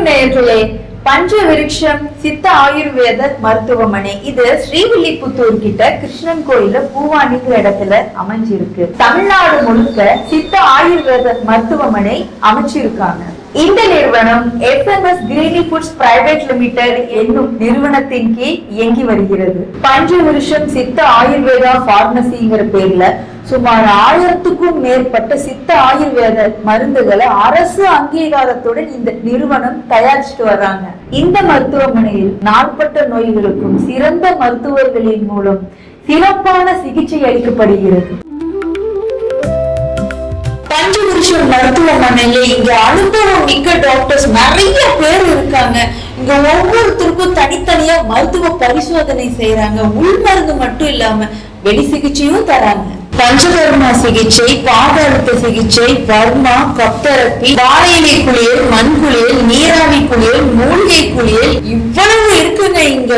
நேயர்களே, பஞ்சவிருஷம் சித்த ஆயுர்வேத மருத்துவமனை இது ஸ்ரீவில்லிபுத்தூர் கிட்ட கிருஷ்ணன் கோயில பூவானிங்கிற இடத்துல அமைஞ்சிருக்கு. தமிழ்நாடு முழுக்க சித்த ஆயுர்வேத மருத்துவமனை அமைச்சிருக்காங்க. இந்த நிறுவனம் FMS கிரீனி ஃபுட்ஸ் பிரைவேட் லிமிடெட் என்னும் நிறுவனத்தின் கீழ் இயங்கி வருகிறது. பஞ்சவிருஷம் சித்த ஆயுர்வேதா பார்மசிங்கிற பேர்ல சுமார் 1000க்கும் மேற்பட்ட சித்த ஆயுர்வேத மருந்துகளை அரசு அங்கீகாரத்துடன் இந்த நிறுவனம் தயாரிச்சுட்டு வர்றாங்க. இந்த மருத்துவமனையில் நாள்பட்ட நோய்களுக்கும் சிறந்த மருத்துவர்களின் மூலம் சிறப்பான சிகிச்சை அளிக்கப்படுகிறது. பஞ்சவிருஷம் மருத்துவமனையில இங்க அனுபவம் மிக்க டாக்டர்ஸ் நிறைய பேர் இருக்காங்க. இங்க ஒவ்வொருத்தருக்கும் தனித்தனியா மருத்துவ பரிசோதனை செய்யறாங்க. உள் மருந்து மட்டும் இல்லாம வெளி சிகிச்சையும் தராங்க. பஞ்சகர்மா சிகிச்சை, பாத அழுத்த சிகிச்சை, வர்மா, கப்தெரப்பி, வாழையிலை குளியல், மண் குளியல், நீராவி குளியல், மூலிகை குளியல், இவ்வளவு இருக்குங்க இங்க.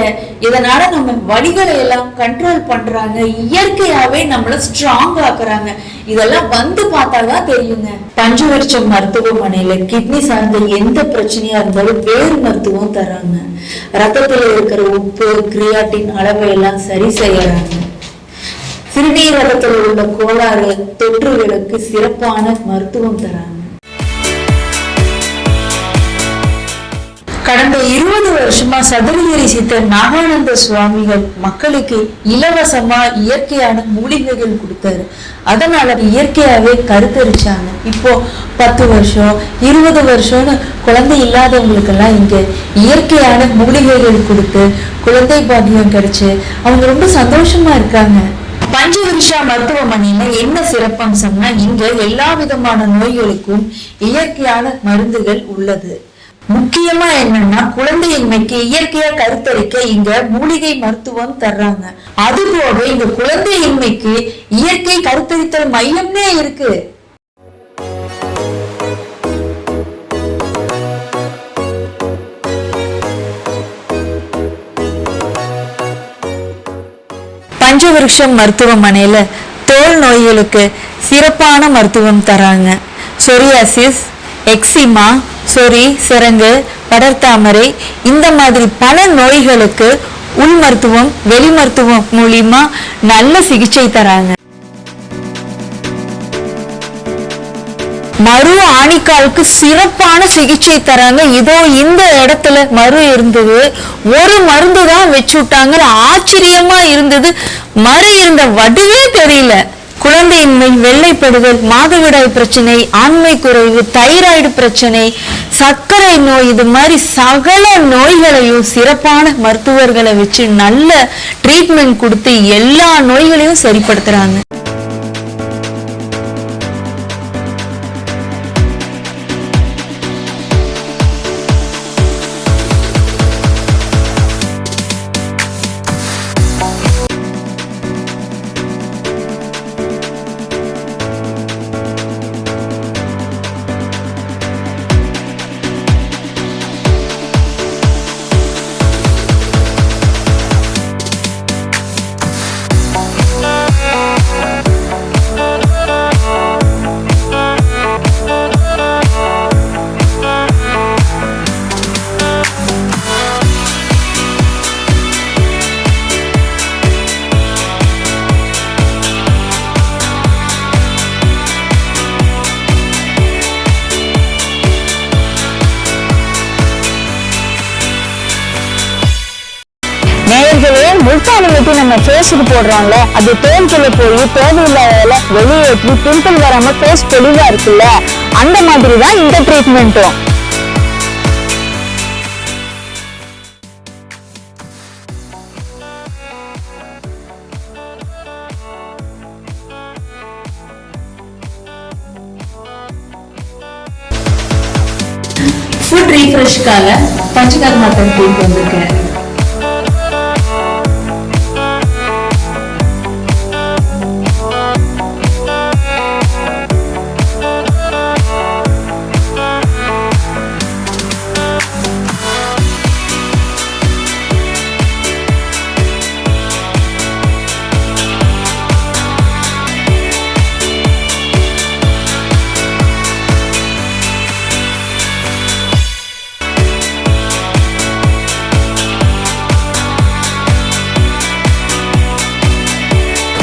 இதனால நம்ம வலிகளை எல்லாம் கண்ட்ரோல் பண்றாங்க. இயற்கையாவே நம்மள ஸ்ட்ராங் ஆக்குறாங்க. இதெல்லாம் வந்து பார்த்தாதான் தெரியுங்க. பஞ்சவிருஷம் மருத்துவமனையில கிட்னி சார்ந்த எந்த பிரச்சனையா இருந்தாலும் வேறு மருத்துவம் தராங்க. ரத்தத்துல இருக்கிற உப்பு, கிரியாட்டின் அளவை எல்லாம் சரி செய்யறாங்க. சிறுநீரகத்தில் உள்ள கோளாறு தொற்றுகளுக்கு சிறப்பான மருத்துவம் தராங்க. கடந்த 20 வருஷமா சதுரகிரி சித்தர் நாகானந்த சுவாமிகள் மக்களுக்கு இலவசமா இயற்கையான மூலிகைகள் கொடுத்தாரு. அதனால இயற்கையாவே கருத்தரிச்சாங்க. இப்போ 10 வருஷம் 20 வருஷம்னு குழந்தை இல்லாதவங்களுக்கு எல்லாம் இங்க இயற்கையான மூலிகைகள் கொடுத்து குழந்தை பாக்கியம் கிடைச்சு அவங்க ரொம்ப சந்தோஷமா இருக்காங்க. பஞ்சவிருஷா மருத்துவமனையில என்ன சிறப்பம்சம்னா, இங்க எல்லா விதமான நோய்களுக்கும் இயற்கையான மருந்துகள் உள்ளது. முக்கியமா என்னன்னா, குழந்தையின்மைக்கு இயற்கையா கருத்தரிக்க இங்க மூலிகை மருத்துவம் தர்றாங்க. அதுபோக இங்க குழந்தையின்மைக்கு இயற்கை கருத்தரித்தல் மையம்னே இருக்கு. பஞ்சவிருஷம் மருத்துவமனையில தோல் நோய்களுக்கு சிறப்பான மருத்துவம் தராங்க. சொரியாசிஸ், எக்ஸிமா, சொறி, சிரங்கு, படர்தாமரை இந்த மாதிரி பல நோய்களுக்கு உள் மருத்துவம் வெளி மருத்துவம் மூலியமா நல்ல சிகிச்சை தராங்க. மரு ஆணிக்காலுக்கு சிறப்பான சிகிச்சை தராங்க. இதோ இந்த இடத்துல மரு இருந்தது, ஒரு மருந்து தான் வச்சு விட்டாங்க. ஆச்சரியமா இருந்தது. மரு இருந்த வடிவே தெரியல. குழந்தையின்மை, வெள்ளைப்படுதல், மாதவிடாய் பிரச்சனை, ஆண்மை குறைவு, தைராய்டு பிரச்சனை, சர்க்கரை நோய், இது மாதிரி சகல நோய்களையும் சிறப்பான மருத்துவர்களை வச்சு நல்ல ட்ரீட்மெண்ட் கொடுத்து எல்லா நோய்களையும் சரிப்படுத்துறாங்க. முல்தானி வெட்டி நம்ம ஃபேஸுக்கு போடுறோம்ல, அது தோல்குள்ள போய் தேவையில்லாத வெளியேற்றி பிம்பிள் வராம ஃபேஸ் தெளிவா இருக்குல்ல, அந்த மாதிரி தான் இந்த ட்ரீட்மெண்ட்டும். ஃபுட் ரீஃப்ரெஷ்காக பஞ்சகர்மா டெம்பிளுக்கு வந்திருக்கேன்.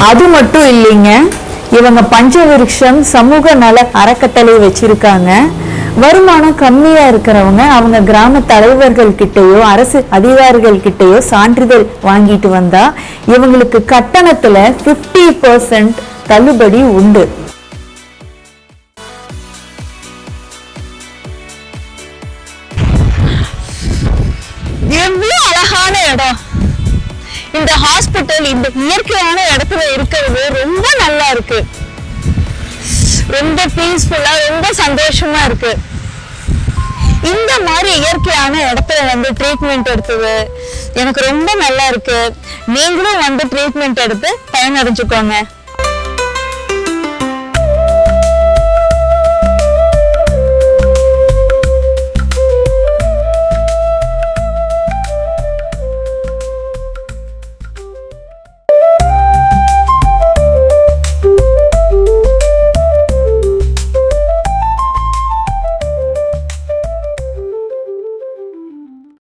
அது மட்டும் இல்லைங்க, இவங்க பஞ்சவிருஷம் சமூக நல அறக்கட்டளை வச்சிருக்காங்க. வருமானம் கம்மியா இருக்கிறவங்க அவங்க கிராம தலைவர்கள் கிட்டயோ அரசு அதிகாரிகள் கிட்டயோ சான்றிதழ் வாங்கிட்டு வந்தா இவங்களுக்கு கட்டணத்துல 50% தள்ளுபடி உண்டு. எவ்வளவு அழகான இடம்! இந்த ஹாஸ்பிட்டல் இந்த இயற்கையான இடத்துல இருக்கிறது ரொம்ப நல்லா இருக்கு. ரொம்ப பீஸ்ஃபுல்லா, ரொம்ப சந்தோஷமா இருக்கு. இந்த மாதிரி இயற்கையான இடத்துல ட்ரீட்மெண்ட் எடுத்தது எனக்கு ரொம்ப நல்லா இருக்கு. நீங்களும் ட்ரீட்மெண்ட் எடுத்து பயனடைஞ்சுக்கோங்க.